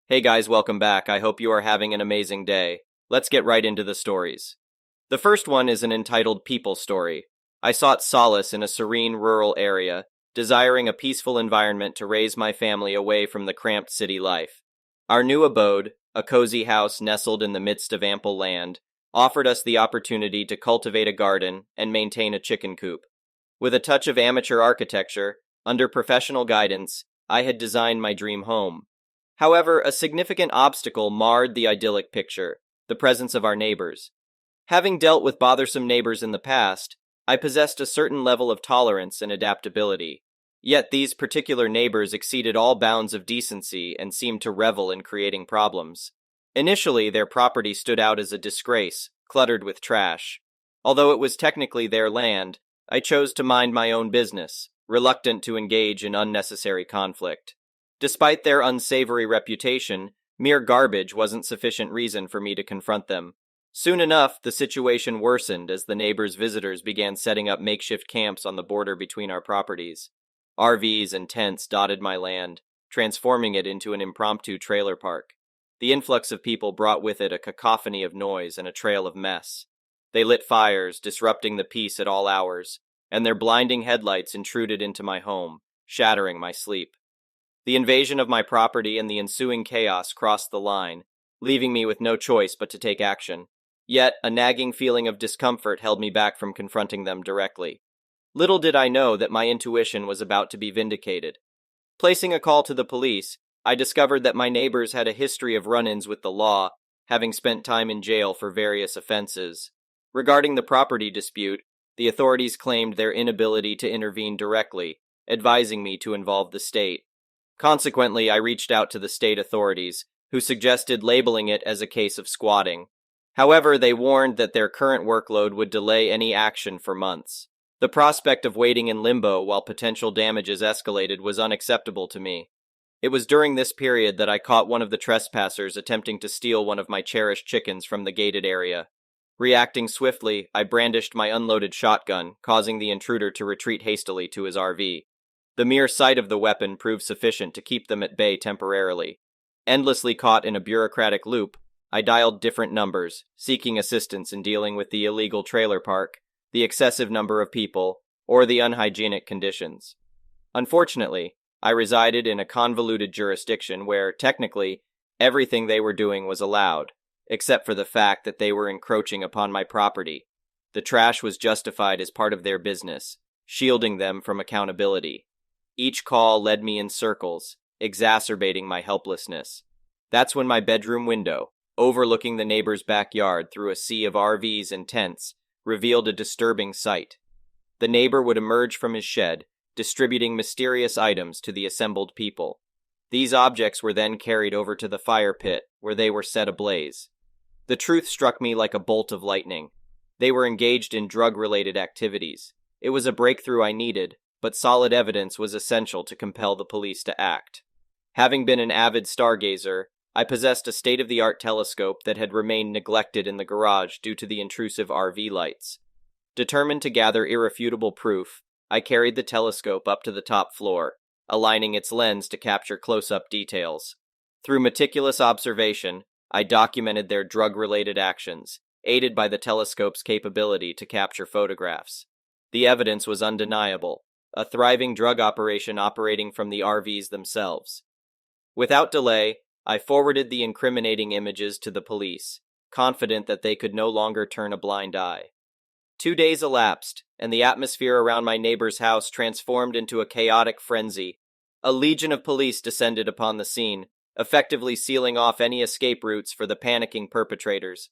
Hey guys, welcome back. I hope you are having an amazing day. Let's get right into the stories. The first one is an entitled People Story. I sought solace in a serene rural area, desiring a peaceful environment to raise my family away from the cramped city life. Our new abode, a cozy house nestled in the midst of ample land, offered us the opportunity to cultivate a garden and maintain a chicken coop. With a touch of amateur architecture, under professional guidance, I had designed my dream home. However, a significant obstacle marred the idyllic picture: the presence of our neighbors. Having dealt with bothersome neighbors in the past, I possessed a certain level of tolerance and adaptability. Yet these particular neighbors exceeded all bounds of decency and seemed to revel in creating problems. Initially, their property stood out as a disgrace, cluttered with trash. Although it was technically their land, I chose to mind my own business, reluctant to engage in unnecessary conflict. Despite their unsavory reputation, mere garbage wasn't sufficient reason for me to confront them. Soon enough, the situation worsened as the neighbors' visitors began setting up makeshift camps on the border between our properties. RVs and tents dotted my land, transforming it into an impromptu trailer park. The influx of people brought with it a cacophony of noise and a trail of mess. They lit fires, disrupting the peace at all hours, and their blinding headlights intruded into my home, shattering my sleep. The invasion of my property and the ensuing chaos crossed the line, leaving me with no choice but to take action. Yet, a nagging feeling of discomfort held me back from confronting them directly. Little did I know that my intuition was about to be vindicated. Placing a call to the police, I discovered that my neighbors had a history of run-ins with the law, having spent time in jail for various offenses. Regarding the property dispute, the authorities claimed their inability to intervene directly, advising me to involve the state. Consequently, I reached out to the state authorities, who suggested labeling it as a case of squatting. However, they warned that their current workload would delay any action for months. The prospect of waiting in limbo while potential damages escalated was unacceptable to me. It was during this period that I caught one of the trespassers attempting to steal one of my cherished chickens from the gated area. Reacting swiftly, I brandished my unloaded shotgun, causing the intruder to retreat hastily to his RV. The mere sight of the weapon proved sufficient to keep them at bay temporarily. Endlessly caught in a bureaucratic loop, I dialed different numbers, seeking assistance in dealing with the illegal trailer park, the excessive number of people, or the unhygienic conditions. Unfortunately, I resided in a convoluted jurisdiction where, technically, everything they were doing was allowed, except for the fact that they were encroaching upon my property. The trash was justified as part of their business, shielding them from accountability. Each call led me in circles, exacerbating my helplessness. That's when my bedroom window, overlooking the neighbor's backyard through a sea of RVs and tents, revealed a disturbing sight. The neighbor would emerge from his shed, distributing mysterious items to the assembled people. These objects were then carried over to the fire pit, where they were set ablaze. The truth struck me like a bolt of lightning. They were engaged in drug-related activities. It was a breakthrough I needed, but solid evidence was essential to compel the police to act. Having been an avid stargazer, I possessed a state-of-the-art telescope that had remained neglected in the garage due to the intrusive RV lights. Determined to gather irrefutable proof, I carried the telescope up to the top floor, aligning its lens to capture close-up details. Through meticulous observation, I documented their drug-related actions, aided by the telescope's capability to capture photographs. The evidence was undeniable: a thriving drug operation operating from the RVs themselves. Without delay, I forwarded the incriminating images to the police, confident that they could no longer turn a blind eye. 2 days elapsed, and the atmosphere around my neighbor's house transformed into a chaotic frenzy. A legion of police descended upon the scene, effectively sealing off any escape routes for the panicking perpetrators.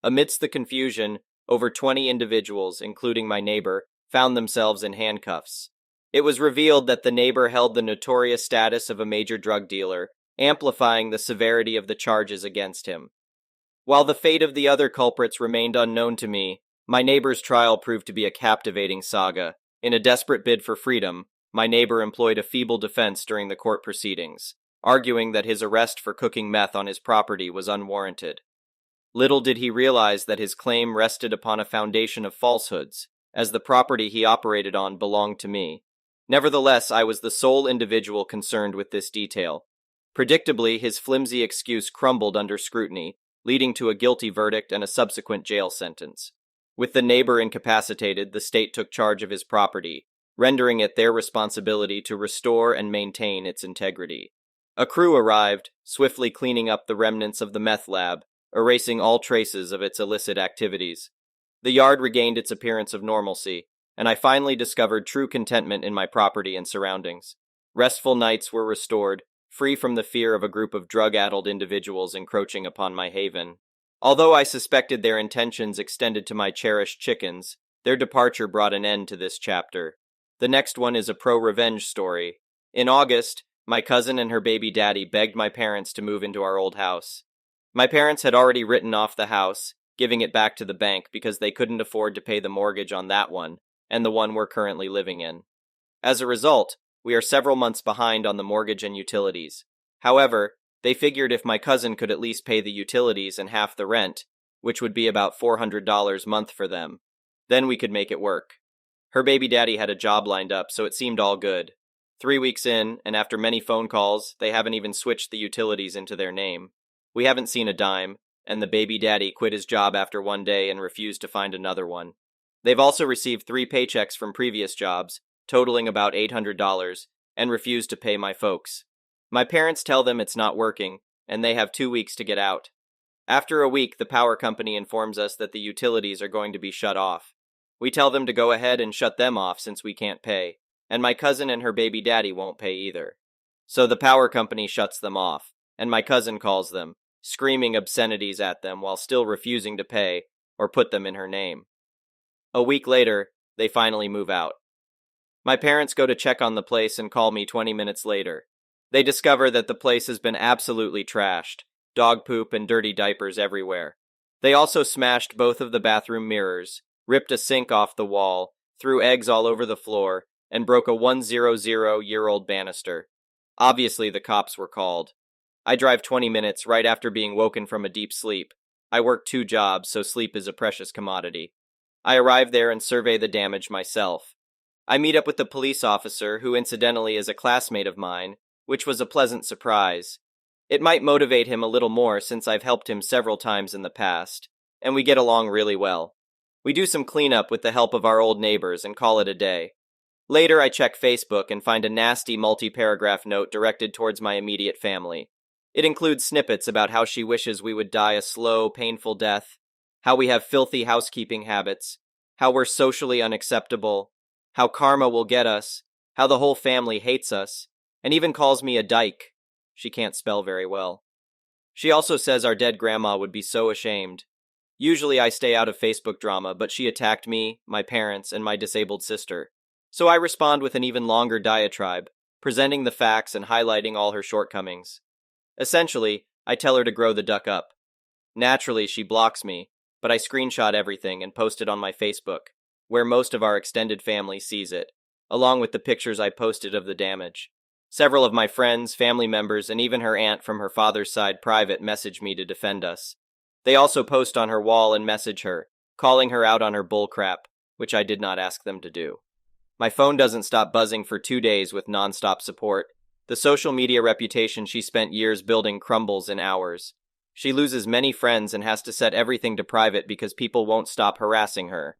Amidst the confusion, over 20 individuals, including my neighbor, found themselves in handcuffs. It was revealed that the neighbor held the notorious status of a major drug dealer, amplifying the severity of the charges against him. While the fate of the other culprits remained unknown to me, my neighbor's trial proved to be a captivating saga. In a desperate bid for freedom, my neighbor employed a feeble defense during the court proceedings, arguing that his arrest for cooking meth on his property was unwarranted. Little did he realize that his claim rested upon a foundation of falsehoods, as the property he operated on belonged to me. Nevertheless, I was the sole individual concerned with this detail. Predictably, his flimsy excuse crumbled under scrutiny, leading to a guilty verdict and a subsequent jail sentence. With the neighbor incapacitated, the state took charge of his property, rendering it their responsibility to restore and maintain its integrity. A crew arrived, swiftly cleaning up the remnants of the meth lab, erasing all traces of its illicit activities. The yard regained its appearance of normalcy, and I finally discovered true contentment in my property and surroundings. Restful nights were restored, free from the fear of a group of drug-addled individuals encroaching upon my haven. Although I suspected their intentions extended to my cherished chickens, their departure brought an end to this chapter. The next one is a pro-revenge story. In August, my cousin and her baby daddy begged my parents to move into our old house. My parents had already written off the house, giving it back to the bank because they couldn't afford to pay the mortgage on that one, and the one we're currently living in. As a result, we are several months behind on the mortgage and utilities. However, they figured if my cousin could at least pay the utilities and half the rent, which would be about $400 a month for them, then we could make it work. Her baby daddy had a job lined up, so it seemed all good. 3 weeks in, and after many phone calls, they haven't even switched the utilities into their name. We haven't seen a dime, and the baby daddy quit his job after one day and refused to find another one. They've also received 3 paychecks from previous jobs, totaling about $800, and refused to pay my folks. My parents tell them it's not working, and they have 2 weeks to get out. After a week, the power company informs us that the utilities are going to be shut off. We tell them to go ahead and shut them off since we can't pay, and my cousin and her baby daddy won't pay either. So the power company shuts them off, and my cousin calls them, screaming obscenities at them while still refusing to pay or put them in her name. A week later, they finally move out. My parents go to check on the place and call me 20 minutes later. They discover that the place has been absolutely trashed, dog poop and dirty diapers everywhere. They also smashed both of the bathroom mirrors, ripped a sink off the wall, threw eggs all over the floor, and broke a 100-year-old banister. Obviously, the cops were called. I drive 20 minutes right after being woken from a deep sleep. I work 2 jobs, so sleep is a precious commodity. I arrive there and survey the damage myself. I meet up with the police officer, who incidentally is a classmate of mine, which was a pleasant surprise. It might motivate him a little more since I've helped him several times in the past, and we get along really well. We do some cleanup with the help of our old neighbors and call it a day. Later, I check Facebook and find a nasty multi-paragraph note directed towards my immediate family. It includes snippets about how she wishes we would die a slow, painful death, how we have filthy housekeeping habits, how we're socially unacceptable, how karma will get us, how the whole family hates us, and even calls me a dyke. She can't spell very well. She also says our dead grandma would be so ashamed. Usually I stay out of Facebook drama, but she attacked me, my parents, and my disabled sister. So I respond with an even longer diatribe, presenting the facts and highlighting all her shortcomings. Essentially, I tell her to grow the duck up. Naturally, she blocks me, but I screenshot everything and post it on my Facebook, where most of our extended family sees it, along with the pictures I posted of the damage. Several of my friends, family members, and even her aunt from her father's side private message me to defend us. They also post on her wall and message her, calling her out on her bullcrap, which I did not ask them to do. My phone doesn't stop buzzing for 2 days with non-stop support. The social media reputation she spent years building crumbles in hours. She loses many friends and has to set everything to private because people won't stop harassing her.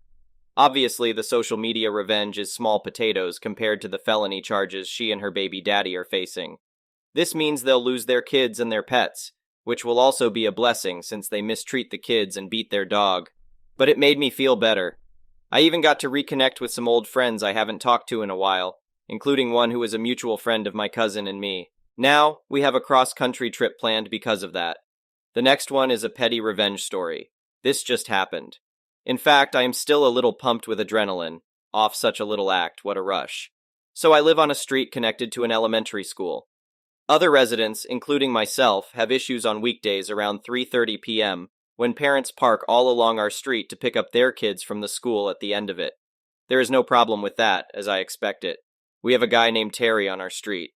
Obviously, the social media revenge is small potatoes compared to the felony charges she and her baby daddy are facing. This means they'll lose their kids and their pets, which will also be a blessing since they mistreat the kids and beat their dog. But it made me feel better. I even got to reconnect with some old friends I haven't talked to in a while, including one who is a mutual friend of my cousin and me. Now, we have a cross-country trip planned because of that. The next one is a petty revenge story. This just happened. In fact, I am still a little pumped with adrenaline. Off such a little act, what a rush. So I live on a street connected to an elementary school. Other residents, including myself, have issues on weekdays around 3:30 p.m. when parents park all along our street to pick up their kids from the school at the end of it. There is no problem with that, as I expect it. We have a guy named Terry on our street.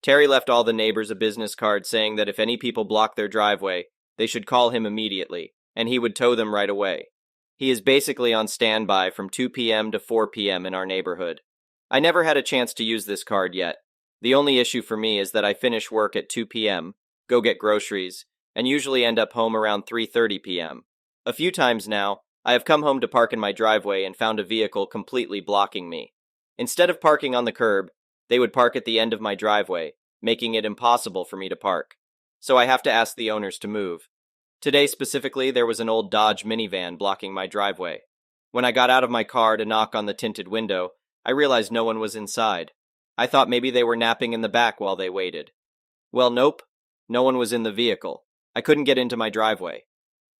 Terry left all the neighbors a business card saying that if any people block their driveway, they should call him immediately, and he would tow them right away. He is basically on standby from 2 p.m. to 4 p.m. in our neighborhood. I never had a chance to use this card yet. The only issue for me is that I finish work at 2 p.m., go get groceries, and usually end up home around 3:30 p.m. A few times now, I have come home to park in my driveway and found a vehicle completely blocking me. Instead of parking on the curb, they would park at the end of my driveway, making it impossible for me to park. So I have to ask the owners to move. Today specifically, there was an old Dodge minivan blocking my driveway. When I got out of my car to knock on the tinted window, I realized no one was inside. I thought maybe they were napping in the back while they waited. Well, nope. No one was in the vehicle. I couldn't get into my driveway.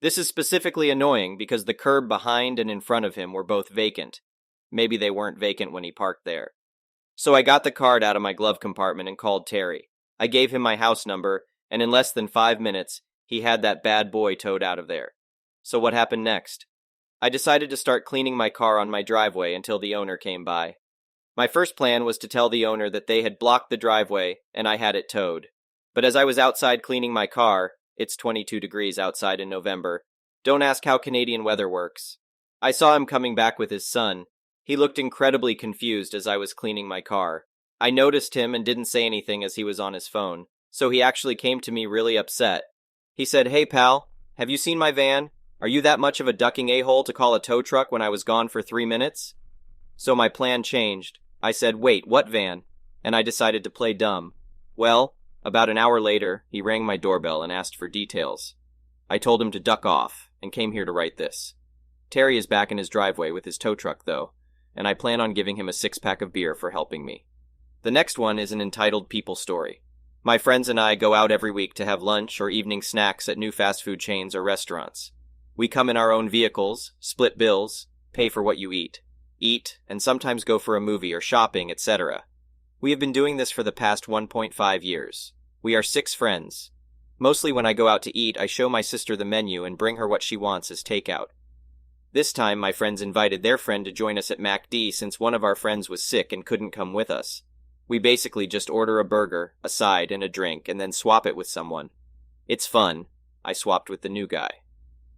This is specifically annoying because the curb behind and in front of him were both vacant. Maybe they weren't vacant when he parked there. So I got the card out of my glove compartment and called Terry. I gave him my house number, and in less than 5 minutes, he had that bad boy towed out of there. So what happened next? I decided to start cleaning my car on my driveway until the owner came by. My first plan was to tell the owner that they had blocked the driveway and I had it towed. But as I was outside cleaning my car, it's 22 degrees outside in November, don't ask how Canadian weather works. I saw him coming back with his son. He looked incredibly confused as I was cleaning my car. I noticed him and didn't say anything as he was on his phone, so he actually came to me really upset. He said, "Hey pal, have you seen my van? Are you that much of a ducking a-hole to call a tow truck when I was gone for 3 minutes?" So my plan changed. I said, "Wait, what van?" And I decided to play dumb. Well, about an hour later, he rang my doorbell and asked for details. I told him to duck off, and came here to write this. Terry is back in his driveway with his tow truck, though, and I plan on giving him a 6-pack of beer for helping me. The next one is an entitled people story. My friends and I go out every week to have lunch or evening snacks at new fast food chains or restaurants. We come in our own vehicles, split bills, pay for what you eat, and sometimes go for a movie or shopping, etc. We have been doing this for the past 1.5 years. We are 6 friends. Mostly when I go out to eat, I show my sister the menu and bring her what she wants as takeout. This time, my friends invited their friend to join us at MacD since one of our friends was sick and couldn't come with us. We basically just order a burger, a side, and a drink, and then swap it with someone. It's fun. I swapped with the new guy.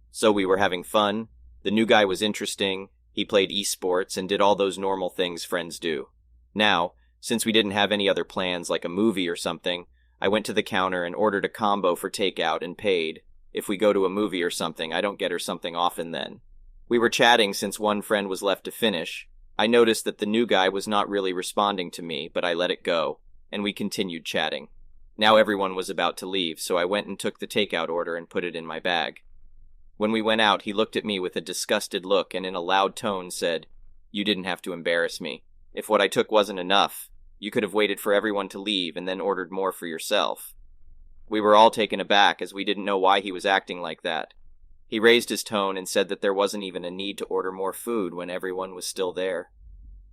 So we were having fun. The new guy was interesting. He played esports and did all those normal things friends do. Now, since we didn't have any other plans like a movie or something, I went to the counter and ordered a combo for takeout and paid. If we go to a movie or something, I don't get her something often then. We were chatting since one friend was left to finish. I noticed that the new guy was not really responding to me, but I let it go, and we continued chatting. Now everyone was about to leave, so I went and took the takeout order and put it in my bag. When we went out, he looked at me with a disgusted look and in a loud tone said, "You didn't have to embarrass me. If what I took wasn't enough, you could have waited for everyone to leave and then ordered more for yourself." We were all taken aback as we didn't know why he was acting like that. He raised his tone and said that there wasn't even a need to order more food when everyone was still there.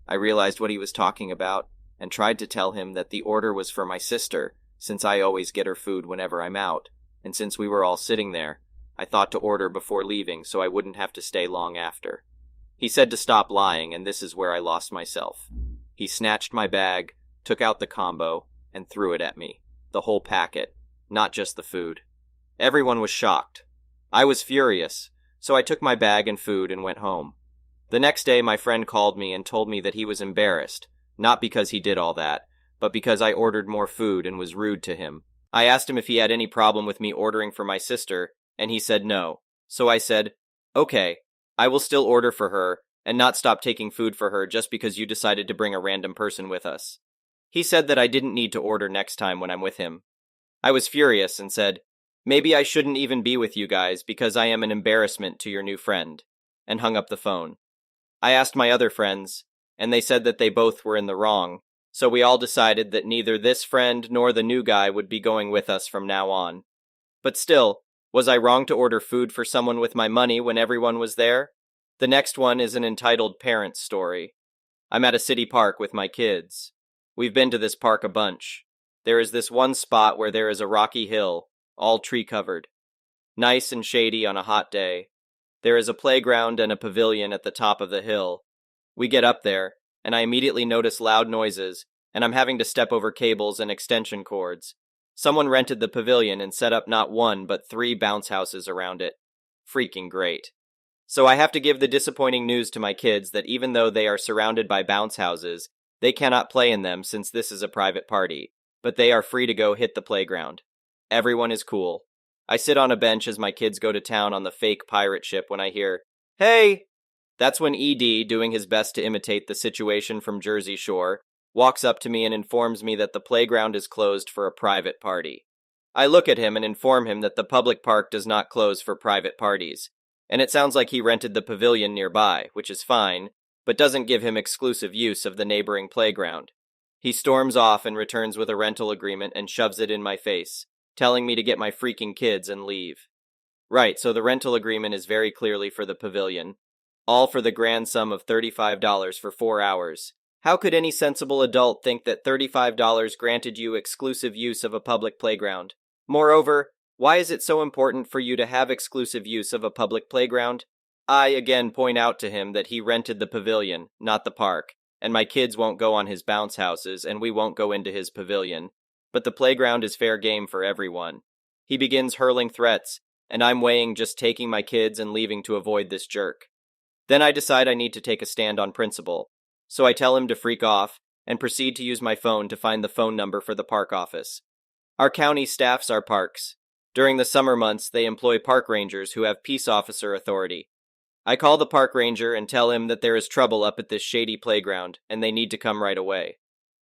I realized what he was talking about and tried to tell him that the order was for my sister, since I always get her food whenever I'm out, and since we were all sitting there, I thought to order before leaving so I wouldn't have to stay long after. He said to stop lying, and this is where I lost myself. He snatched my bag, took out the combo, and threw it at me. The whole packet, not just the food. Everyone was shocked. I was furious, so I took my bag and food and went home. The next day my friend called me and told me that he was embarrassed, not because he did all that, but because I ordered more food and was rude to him. I asked him if he had any problem with me ordering for my sister, and he said no. So I said, "Okay, I will still order for her, and not stop taking food for her just because you decided to bring a random person with us." He said that I didn't need to order next time when I'm with him. I was furious and said, "Maybe I shouldn't even be with you guys because I am an embarrassment to your new friend," and hung up the phone. I asked my other friends, and they said that they both were in the wrong, so we all decided that neither this friend nor the new guy would be going with us from now on. But still, was I wrong to order food for someone with my money when everyone was there? The next one is an entitled parent story. I'm at a city park with my kids. We've been to this park a bunch. There is this one spot where there is a rocky hill, all tree-covered. Nice and shady on a hot day. There is a playground and a pavilion at the top of the hill. We get up there, and I immediately notice loud noises, and I'm having to step over cables and extension cords. Someone rented the pavilion and set up not 1 but 3 bounce houses around it. Freaking great. So I have to give the disappointing news to my kids that even though they are surrounded by bounce houses, They cannot play in them since this is a private party, but they are free to go hit the playground. Everyone is cool. I sit on a bench as my kids go to town on the fake pirate ship when I hear, "Hey!" That's when ED, doing his best to imitate the situation from Jersey Shore, walks up to me and informs me that the playground is closed for a private party. I look at him and inform him that the public park does not close for private parties, and it sounds like he rented the pavilion nearby, which is fine, but doesn't give him exclusive use of the neighboring playground. He storms off and returns with a rental agreement and shoves it in my face, telling me to get my freaking kids and leave. Right, so the rental agreement is very clearly for the pavilion, all for the grand sum of $35 for 4 hours. How could any sensible adult think that $35 granted you exclusive use of a public playground? Moreover, why is it so important for you to have exclusive use of a public playground? I again point out to him that he rented the pavilion, not the park, and my kids won't go on his bounce houses and we won't go into his pavilion. But the playground is fair game for everyone. He begins hurling threats, and I'm weighing just taking my kids and leaving to avoid this jerk. Then I decide I need to take a stand on principle, so I tell him to freak off and proceed to use my phone to find the phone number for the park office. Our county staffs our parks. During the summer months, they employ park rangers who have peace officer authority. I call the park ranger and tell him that there is trouble up at this shady playground and they need to come right away.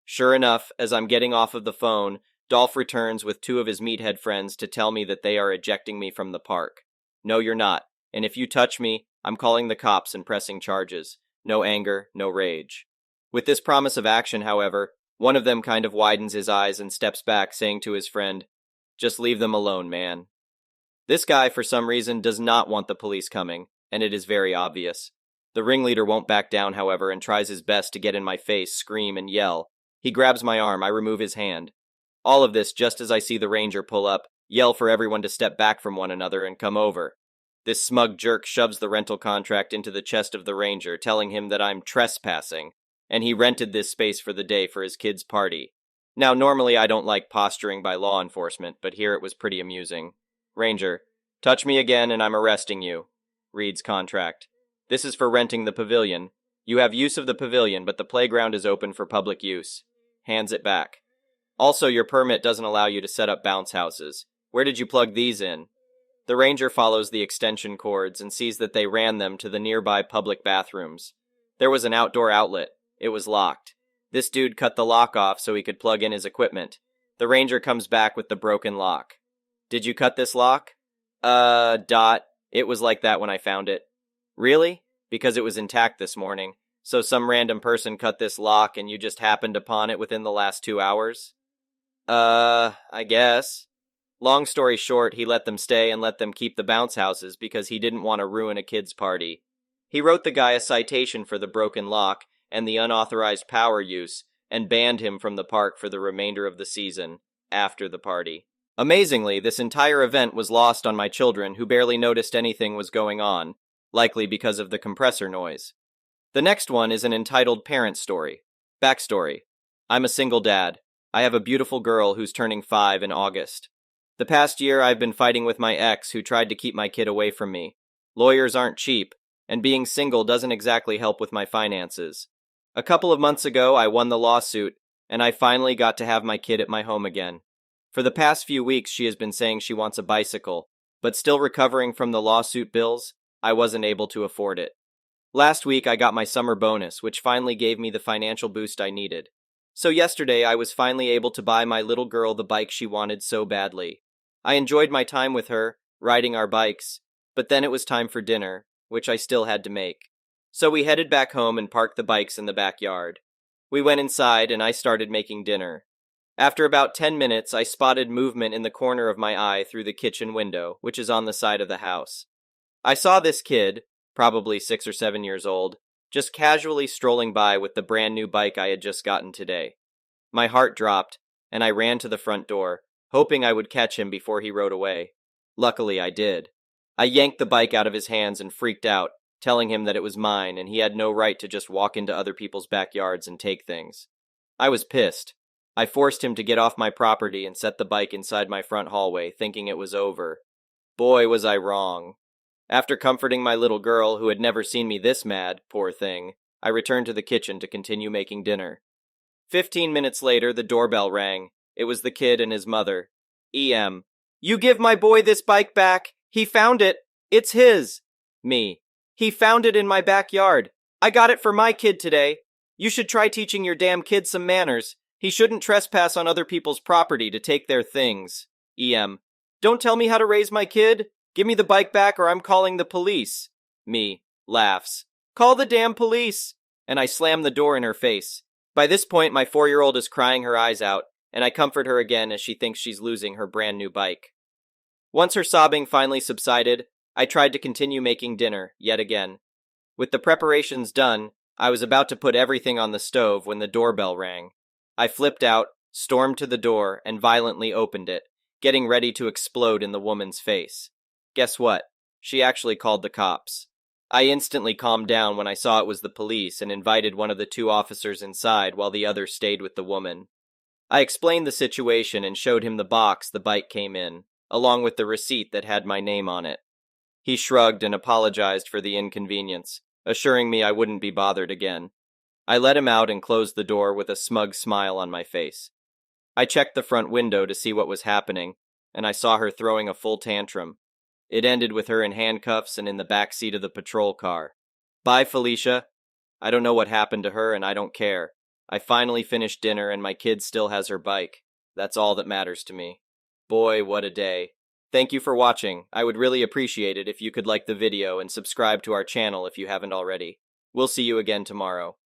Sure enough, as I'm getting off of the phone, Dolph returns with 2 of his meathead friends to tell me that they are ejecting me from the park. No, you're not, and if you touch me, I'm calling the cops and pressing charges. No anger, no rage. With this promise of action, however, one of them kind of widens his eyes and steps back, saying to his friend, "Just leave them alone, man." This guy, for some reason, does not want the police coming, and it is very obvious. The ringleader won't back down, however, and tries his best to get in my face, scream, and yell. He grabs my arm, I remove his hand. All of this just as I see the ranger pull up, yell for everyone to step back from one another and come over. This smug jerk shoves the rental contract into the chest of the ranger, telling him that I'm trespassing, and he rented this space for the day for his kid's party. Now, normally I don't like posturing by law enforcement, but here it was pretty amusing. "Ranger, touch me again and I'm arresting you," reads contract. "This is for renting the pavilion. You have use of the pavilion, but the playground is open for public use." Hands it back. "Also, your permit doesn't allow you to set up bounce houses. Where did you plug these in?" The ranger follows the extension cords and sees that they ran them to the nearby public bathrooms. There was an outdoor outlet. It was locked. This dude cut the lock off so he could plug in his equipment. The ranger comes back with the broken lock. "Did you cut this lock?" It was like that when I found it." "Really?" "Because it was intact this morning. So some random person cut this lock and you just happened upon it within the last 2 hours?" I guess. Long story short, he let them stay and let them keep the bounce houses because he didn't want to ruin a kid's party. He wrote the guy a citation for the broken lock and the unauthorized power use and banned him from the park for the remainder of the season, after the party. Amazingly, this entire event was lost on my children who barely noticed anything was going on, likely because of the compressor noise. The next one is an entitled parent story. Backstory. I'm a single dad. I have a beautiful girl who's turning 5 in August. The past year I've been fighting with my ex who tried to keep my kid away from me. Lawyers aren't cheap, and being single doesn't exactly help with my finances. A couple of months ago I won the lawsuit, and I finally got to have my kid at my home again. For the past few weeks she has been saying she wants a bicycle, but still recovering from the lawsuit bills, I wasn't able to afford it. Last week I got my summer bonus, which finally gave me the financial boost I needed. So yesterday I was finally able to buy my little girl the bike she wanted so badly. I enjoyed my time with her, riding our bikes, but then it was time for dinner, which I still had to make. So we headed back home and parked the bikes in the backyard. We went inside and I started making dinner. After about 10 minutes, I spotted movement in the corner of my eye through the kitchen window, which is on the side of the house. I saw this kid, probably 6 or 7 years old, just casually strolling by with the brand new bike I had just gotten today. My heart dropped, and I ran to the front door, hoping I would catch him before he rode away. Luckily, I did. I yanked the bike out of his hands and freaked out, telling him that it was mine and he had no right to just walk into other people's backyards and take things. I was pissed. I forced him to get off my property and set the bike inside my front hallway, thinking it was over. Boy, was I wrong. After comforting my little girl, who had never seen me this mad, poor thing, I returned to the kitchen to continue making dinner. 15 minutes later, the doorbell rang. It was the kid and his mother. EM. You give my boy this bike back. He found it. It's his. Me. He found it in my backyard. I got it for my kid today. You should try teaching your damn kid some manners. He shouldn't trespass on other people's property to take their things. EM. Don't tell me how to raise my kid. Give me the bike back or I'm calling the police. Me. Laughs. Call the damn police. And I slam the door in her face. By this point, my 4-year-old is crying her eyes out, and I comfort her again as she thinks she's losing her brand new bike. Once her sobbing finally subsided, I tried to continue making dinner, yet again. With the preparations done, I was about to put everything on the stove when the doorbell rang. I flipped out, stormed to the door, and violently opened it, getting ready to explode in the woman's face. Guess what? She actually called the cops. I instantly calmed down when I saw it was the police and invited one of the 2 officers inside while the other stayed with the woman. I explained the situation and showed him the box the bike came in, along with the receipt that had my name on it. He shrugged and apologized for the inconvenience, assuring me I wouldn't be bothered again. I let him out and closed the door with a smug smile on my face. I checked the front window to see what was happening, and I saw her throwing a full tantrum. It ended with her in handcuffs and in the back seat of the patrol car. Bye, Felicia. I don't know what happened to her and I don't care. I finally finished dinner and my kid still has her bike. That's all that matters to me. Boy, what a day. Thank you for watching. I would really appreciate it if you could like the video and subscribe to our channel if you haven't already. We'll see you again tomorrow.